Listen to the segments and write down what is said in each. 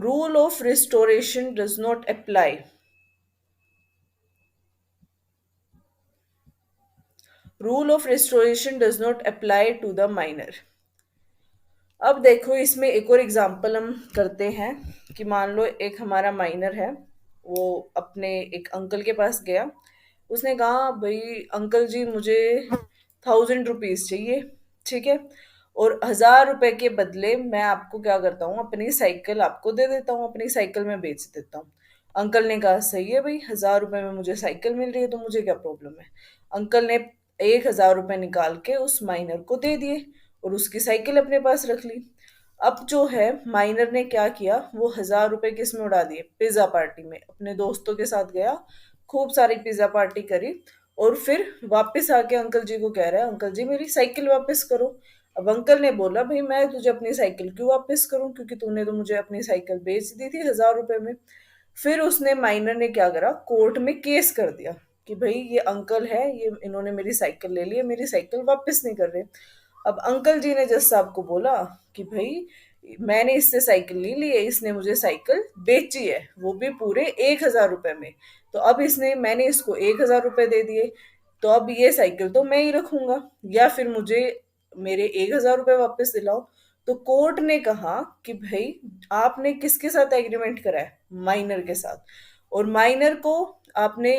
Rule of restoration does not apply. Rule of restoration does not apply to the minor. अब देखो इसमें एक और एग्जांपल हम करते हैं कि मान लो एक हमारा माइनर है, वो अपने एक अंकल के पास गया। उसने कहा भाई अंकल जी मुझे 1000 रुपीज चाहिए, ठीक है, और 1000 रुपए के बदले मैं आपको क्या करता हूँ, अपनी साइकिल आपको दे देता हूँ, अपनी साइकिल में बेच देता हूँ। अंकल ने कहा सही है भाई, 1000 रुपए में मुझे साइकिल मिल रही है तो मुझे क्या प्रॉब्लम है। अंकल ने 1000 रुपए निकाल के उस माइनर को दे दिए और उसकी साइकिल अपने पास रख ली। अब जो है माइनर ने क्या किया, वो 1000 रुपए किस में उड़ा दिए, पिज्जा पार्टी में। अपने दोस्तों के साथ गया, खूब सारी पिज्जा पार्टी करी, और फिर वापस आके अंकल जी को कह रहा है अंकल जी मेरी साइकिल वापस करो। अब अंकल ने बोला भाई मैं तुझे अपनी साइकिल क्यों वापस करूं, क्योंकि तूने तो मुझे अपनी साइकिल बेच दी थी 1000 रुपए में। फिर उसने माइनर ने क्या करा, कोर्ट में केस कर दिया कि भाई ये अंकल है, ये इन्होंने मेरी साइकिल ले ली है, मेरी साइकिल वापस नहीं कर रहे। अब अंकल जी ने जज साहब को बोला कि भाई मैंने इससे साइकिल नहीं ली है, इसने मुझे साइकिल बेची है, वो भी पूरे 1000 रुपए में। तो अब इसने मैंने इसको 1000 रुपए दे दिए, तो अब ये साइकिल तो मैं ही रखूंगा, या फिर मुझे मेरे 1000 रुपए वापस दिलाओ। तो कोर्ट ने कहा कि भाई आपने किसके साथ एग्रीमेंट करा है, माइनर के साथ। और माइनर को आपने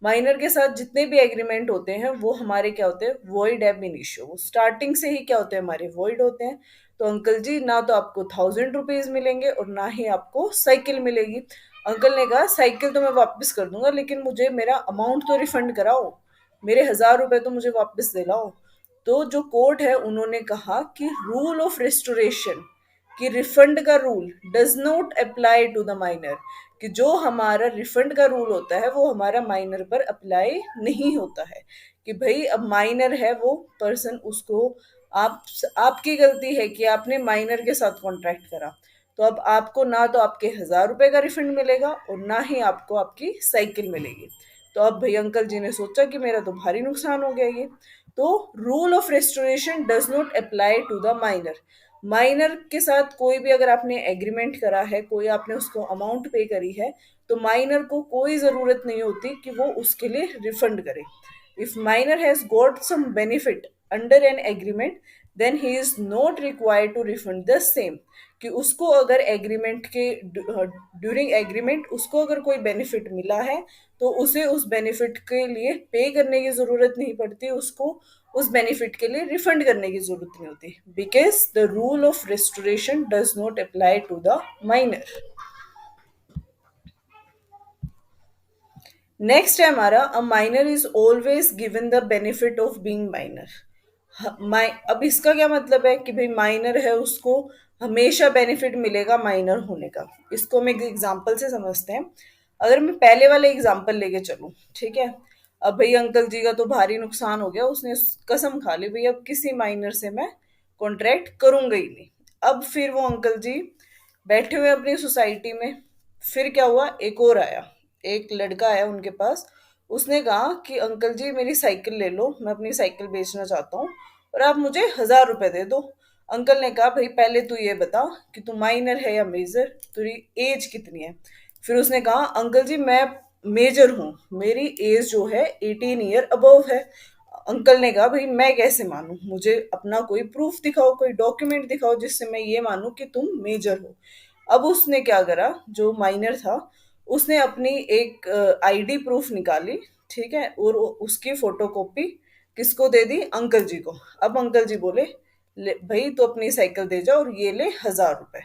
माइनर के साथ जितने भी एग्रीमेंट होते हैं वो हमारे क्या होते हैं, वॉइड एब इनिशियो, वो स्टार्टिंग से ही क्या होते हैं, हमारे वॉइड होते हैं। तो अंकल जी ना तो आपको 1000 रुपीज मिलेंगे और ना ही आपको साइकिल मिलेगी। अंकल ने कहा साइकिल तो मैं वापस कर दूंगा, लेकिन मुझे मेरा अमाउंट तो रिफंड कराओ, मेरे 1000 रुपए तो मुझे वापस दिलाओ। तो जो कोर्ट है उन्होंने कहा कि रूल ऑफ रिस्टोरेशन, कि रिफंड का rule does not apply to the minor, कि जो हमारा रिफंड का रूल होता है वो हमारा माइनर पर अप्लाई नहीं होता है। कि भाई अब माइनर है वो पर्सन, उसको आप आपकी गलती है कि आपने माइनर के साथ कॉन्ट्रैक्ट करा, तो अब आपको ना तो आपके 1000 रुपए का रिफंड मिलेगा और ना ही आपको आपकी साइकिल मिलेगी। तो अब भाई अंकल जी ने सोचा कि मेरा तो भारी नुकसान हो गया ये। तो rule of restoration does not apply to the minor. Minor के साथ कोई भी अगर आपने एग्रीमेंट करा है, कोई आपने उसको अमाउंट पे करी है, तो माइनर को कोई ज़रूरत नहीं होती कि वो उसके लिए रिफंड करे। If minor has got some benefit under an agreement then he is not required to refund the same. कि उसको अगर एग्रीमेंट के ड्यूरिंग एग्रीमेंट उसको अगर कोई बेनिफिट मिला है, तो उसे उस बेनिफिट के लिए पे करने की ज़रूरत नहीं पड़ती, उसको उस बेनिफिट के लिए रिफंड करने की ज़रूरत नहीं होती, because the rule of restoration does not apply to the minor. Next है हमारा, a minor is always given the benefit of being minor. अब इसका क्या मतलब है कि भाई माइनर है उसको हमेशा बेनिफिट मिलेगा माइनर होने का। इसको हम एक एग्जांपल से समझते हैं। अगर मैं पहले वाले एग्जांपल लेके चलूं, ठीक है। अब भाई अंकल जी का तो भारी नुकसान हो गया, उसने कसम खा ली भाई अब किसी माइनर से मैं कॉन्ट्रैक्ट करूंगा ही नहीं। अब फिर वो अंकल जी बैठे हुए अपनी सोसाइटी में। फिर क्या हुआ, एक और आया, एक लड़का आया उनके पास। उसने कहा कि अंकल जी मेरी साइकिल ले लो, मैं अपनी साइकिल बेचना चाहता हूँ और आप मुझे 1000 रुपए दे दो। अंकल ने कहा भाई पहले तू ये बता कि तू माइनर है या मेजर, तेरी एज कितनी है। फिर उसने कहा अंकल जी मैं मेजर हूँ, मेरी एज जो है 18 ईयर अबव है। अंकल ने कहा भाई मैं कैसे मानूं, मुझे अपना कोई प्रूफ दिखाओ, कोई डॉक्यूमेंट दिखाओ जिससे मैं ये मानूं कि तुम मेजर हो। अब उसने क्या करा, जो माइनर था उसने अपनी एक आईडी प्रूफ निकाली, ठीक है, और उसकी फोटोकॉपी किसको दे दी, अंकल जी को। अब अंकल जी बोले ले भाई तो अपनी साइकिल दे जाओ और ये ले 1000 रुपए।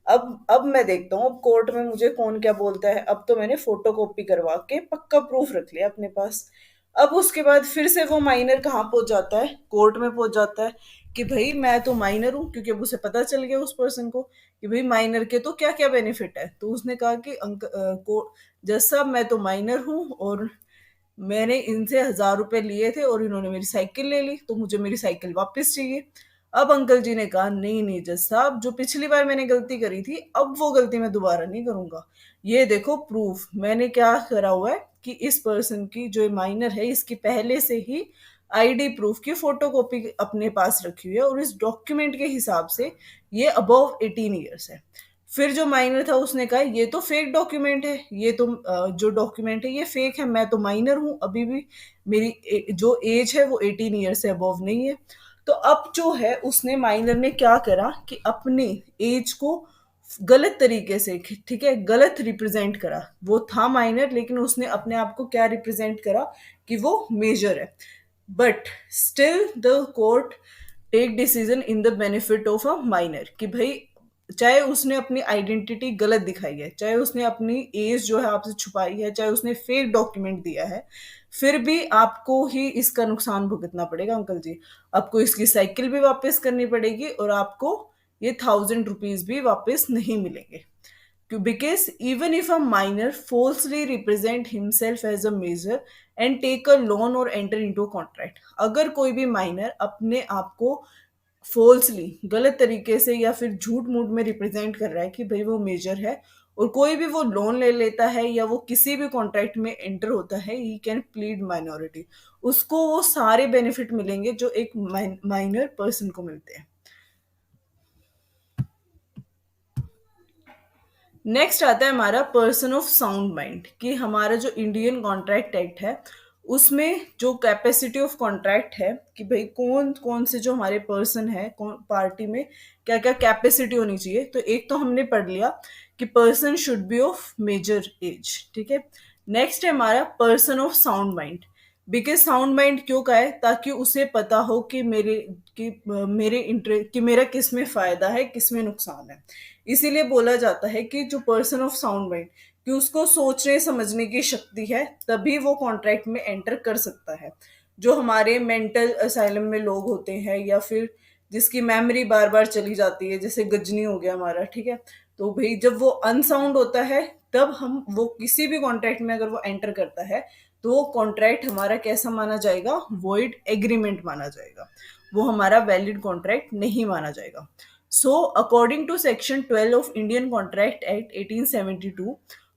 अब मैं देखता हूँ अब कोर्ट में मुझे कौन क्या बोलता है। अब तो मैंने फोटो कॉपी करवा के पक्का प्रूफ रख लिया अपने पास। अब उसके बाद फिर से वो माइनर कहाँ पहुंच जाता है, कोर्ट में पहुंच जाता है कि भाई मैं तो माइनर हूँ, क्योंकि अब उसे पता चल गया उस पर्सन को कि भाई माइनर के तो क्या क्या बेनिफिट है। तो उसने कहा कि जज साहब मैं तो माइनर हूँ और मैंने इनसे 1000 रुपए लिए थे और इन्होंने मेरी साइकिल ले ली, तो मुझे मेरी साइकिल वापस चाहिए। अब अंकल जी ने कहा नहीं नहीं जज साहब, जो पिछली बार मैंने गलती करी थी अब वो गलती मैं दोबारा नहीं करूंगा। ये देखो प्रूफ मैंने क्या करा हुआ है कि इस पर्सन की जो माइनर है इसकी पहले से ही आईडी प्रूफ की फोटोकॉपी अपने पास रखी हुई है और इस डॉक्यूमेंट के हिसाब से ये अबव 18 ईयर्स है। फिर जो माइनर था उसने कहा ये तो फेक डॉक्यूमेंट है, ये तो जो डॉक्यूमेंट है ये फेक है, मैं तो माइनर हूँ अभी भी, मेरी जो एज है वो 18 ईयर से अबव नहीं है। तो अब जो है उसने माइनर ने क्या करा कि अपने एज को गलत तरीके से, ठीक है, गलत रिप्रेजेंट करा। वो था माइनर लेकिन उसने अपने आप को क्या रिप्रेजेंट करा कि वो मेजर है। But still the court take decision in the benefit of a minor कि भाई चाहे उसने अपनी आइडेंटिटी गलत दिखाई है, चाहे उसने अपनी एज जो है आपसे छुपाई है, चाहे उसने फेक डॉक्यूमेंट दिया है, फिर भी आपको ही इसका नुकसान भुगतना पड़ेगा अंकल जी। आपको इसकी साइकिल भी वापस करनी पड़ेगी और आपको ये 1000 रुपीज भी वापस नहीं मिलेंगे। Because even if a minor falsely represent himself as a major and take a loan or enter into a contract, अगर कोई भी माइनर अपने आप को फॉल्सली गलत तरीके से या फिर झूठ मूठ में रिप्रेजेंट कर रहा है कि भाई वो मेजर है, और कोई भी वो लोन ले लेता है या वो किसी भी कॉन्ट्रैक्ट में एंटर होता है, ही कैन प्लीड माइनॉरिटी, उसको वो सारे बेनिफिट मिलेंगे जो एक माइनर पर्सन को मिलते हैं। नेक्स्ट आता है हमारा पर्सन ऑफ साउंड माइंड, कि हमारा जो इंडियन कॉन्ट्रैक्ट एक्ट है उसमें जो कैपेसिटी ऑफ कॉन्ट्रैक्ट है कि भाई कौन कौन से जो हमारे पर्सन है, कौन पार्टी में क्या क्या कैपेसिटी होनी चाहिए। तो एक तो हमने पढ़ लिया कि person should be of major age, ठीक है। नेक्स्ट है हमारा person of sound mind. Because sound mind क्यों का है, ताकि उसे पता हो कि मेरे इंटरेस्ट कि मेरा किस में फायदा है किस में नुकसान है। इसीलिए बोला जाता है कि जो पर्सन ऑफ साउंड माइंड, कि उसको सोचने समझने की शक्ति है, तभी वो कॉन्ट्रैक्ट में एंटर कर सकता है। जो हमारे मेंटल असाइलम में लोग होते हैं या फिर जिसकी मेमोरी बार बार चली जाती है, जैसे गजनी हो गया हमारा, ठीक है, तो भाई जब वो अनसाउंड होता है तब हम वो किसी भी कॉन्ट्रैक्ट में अगर वो एंटर करता है तो वो कॉन्ट्रैक्ट हमारा कैसा माना जाएगा, वॉइड एग्रीमेंट माना जाएगा, वो हमारा वैलिड कॉन्ट्रैक्ट नहीं माना जाएगा। So, according to Section 12 of Indian Contract Act 1872,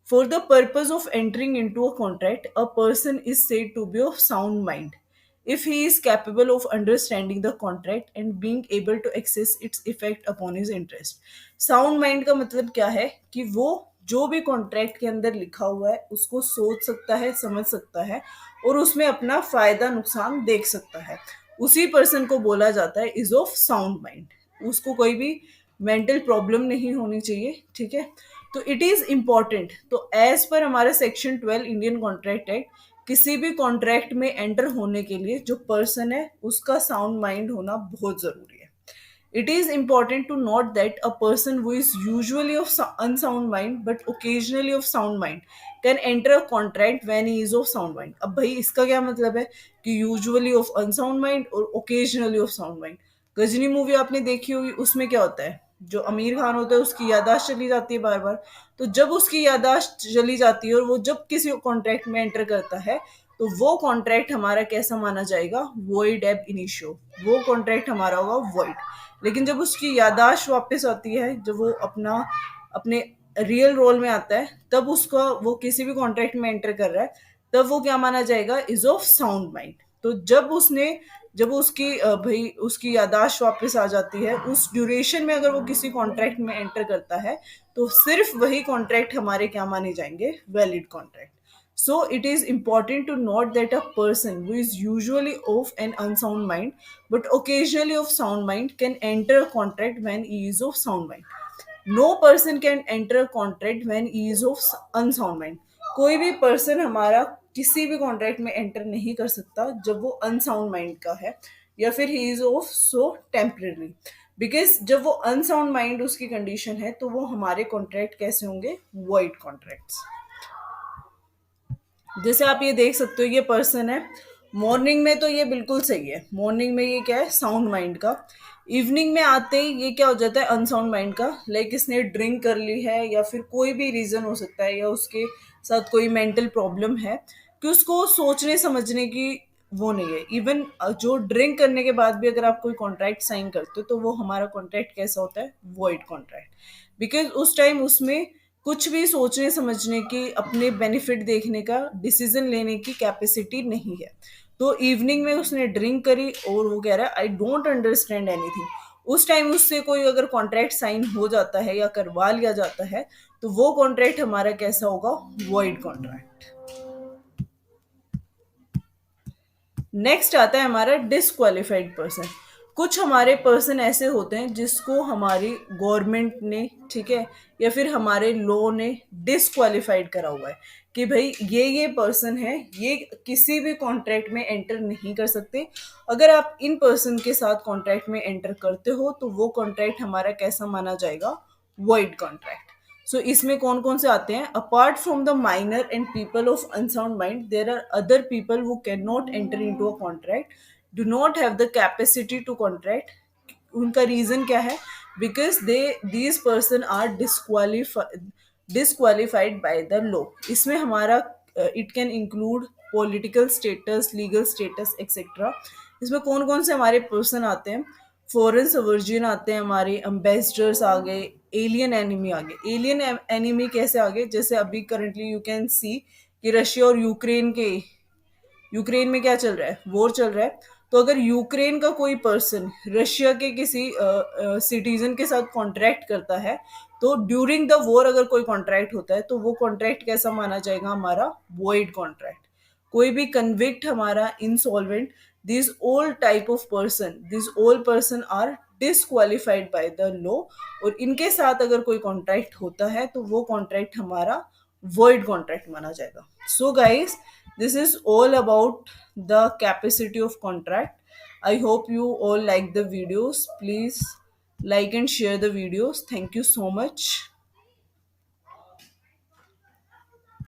for the purpose of entering into a contract, a person is said to be of sound mind if he is capable of understanding the contract and being able to access its effect upon his interest. Sound mind का मतलब क्या है कि वो जो भी contract के अंदर लिखा हुआ है उसको सोच सकता है, समझ सकता है और उसमें अपना फायदा नुकसान देख सकता है, उसी पर्सन को बोला जाता है इज ऑफ साउंड माइंड। उसको कोई भी मेंटल प्रॉब्लम नहीं होनी चाहिए, ठीक है। तो इट इज इंपॉर्टेंट, तो एज पर हमारे सेक्शन 12 इंडियन कॉन्ट्रैक्ट एक्ट, किसी भी कॉन्ट्रैक्ट में एंटर होने के लिए जो पर्सन है उसका साउंड माइंड होना बहुत जरूरी है। It is important to note that a person who is usually of unsound mind but occasionally of sound mind can enter a contract when he is of sound mind। अब भाई इसका क्या मतलब है कि usually of unsound mind और occasionally of sound mind। Ghajini movie आपने देखी होगी, उसमें क्या होता है, जो आमिर खान होता है उसकी याददाश्त चली जाती है बार बार, तो जब उसकी याददाश्त चली जाती है और वो जब किसी कॉन्ट्रैक्ट में एंटर करता है तो वो कॉन्ट्रैक्ट हमारा कैसा माना जाएगा, वॉइड एब इनिशियो, वो कॉन्ट्रैक्ट हमारा होगा वॉइड। लेकिन जब उसकी याददाश्त वापस आती है, जब वो अपने रियल रोल में आता है, तब उसका वो किसी भी कॉन्ट्रैक्ट में एंटर कर रहा है, तब वो क्या माना जाएगा, इज ऑफ साउंड माइंड। तो जब उसकी भाई उसकी याददाश्त वापस आ जाती है, उस ड्यूरेशन में अगर वो किसी कॉन्ट्रैक्ट में एंटर करता है तो सिर्फ वही कॉन्ट्रैक्ट हमारे क्या माने जाएंगे, valid contract. So it is important to note that a person who is usually of an unsound mind but occasionally of sound mind can enter a contract when he is of sound mind. No person can enter a contract when he is of unsound mind. कोई भी person हमारा किसी भी contract में enter नहीं कर सकता जब वो अनसाउंड माइंड का है या फिर he is of so temporary. Because जब वो अनसाउंड माइंड उसकी कंडीशन है तो वो हमारे कॉन्ट्रैक्ट कैसे होंगे, वॉइड कॉन्ट्रैक्ट्स। जैसे आप ये देख सकते हो, ये पर्सन है, मॉर्निंग में तो ये बिल्कुल सही है, मॉर्निंग में ये क्या है, साउंड माइंड का। इवनिंग में आते ही ये क्या हो जाता है, अनसाउंड माइंड का। लाइक इसने ड्रिंक कर ली है या फिर कोई भी रीजन हो सकता है या उसके साथ कोई मेंटल प्रॉब्लम है कि उसको सोचने समझने की वो नहीं है। इवन जो ड्रिंक करने के बाद भी अगर आप कोई कॉन्ट्रैक्ट साइन करते हो तो वो हमारा कॉन्ट्रैक्ट कैसा होता है, वॉइड कॉन्ट्रैक्ट। बिकॉज उस टाइम उसमें कुछ भी सोचने समझने की, अपने बेनिफिट देखने का, डिसीजन लेने की कैपेसिटी नहीं है। तो इवनिंग में उसने ड्रिंक करी और वो कह रहा है आई डोंट अंडरस्टैंड एनीथिंग, उस टाइम उससे कोई अगर कॉन्ट्रैक्ट साइन हो जाता है या करवा लिया जाता है तो वो कॉन्ट्रैक्ट हमारा कैसा होगा, वॉइड कॉन्ट्रैक्ट। नेक्स्ट आता है हमारा डिसक्वालिफाइड पर्सन। कुछ हमारे पर्सन ऐसे होते हैं जिसको हमारी गवर्नमेंट ने, ठीक है, या फिर हमारे लॉ ने डिसक्वालिफाइड करा हुआ है कि भाई ये पर्सन है, ये किसी भी कॉन्ट्रैक्ट में एंटर नहीं कर सकते। अगर आप इन पर्सन के साथ कॉन्ट्रैक्ट में एंटर करते हो तो वो कॉन्ट्रैक्ट हमारा कैसा माना जाएगा, वॉइड कॉन्ट्रैक्ट। सो इसमें कौन कौन से आते हैं, apart from the minor and people of unsound mind there are other people who can not enter into a contract, do not have the capacity to contract. उनका रीजन क्या है, because they these person are disqualified by the law. इसमें हमारा it can include political status, legal status etcetera. इसमें कौन कौन से हमारे पर्सन आते हैं, फॉरेन सवर्जियन आते हैं, हमारे एम्बेसडर्स आ गए, एलियन एनिमी आ गए। एलियन एनिमी कैसे आ गए, जैसे अभी करंटली यू कैन सी कि रशिया और यूक्रेन में क्या चल रहा है, वॉर चल रहा है। तो अगर यूक्रेन का कोई पर्सन रशिया के किसी सिटीजन के साथ कॉन्ट्रैक्ट करता है तो ड्यूरिंग द वॉर अगर कोई कॉन्ट्रैक्ट होता है तो वो कॉन्ट्रैक्ट कैसा माना जाएगा, हमारा वॉइड कॉन्ट्रैक्ट। कोई भी कन्विक्ट हमारा insolvent, this all person are disqualified by the law, और इनके साथ अगर कोई कॉन्ट्रैक्ट होता है तो वो कॉन्ट्रैक्ट हमारा void contract माना जाएगा। So guys, this is all about the capacity of contract. I hope you all like the videos. Please like and share the videos. Thank you so much.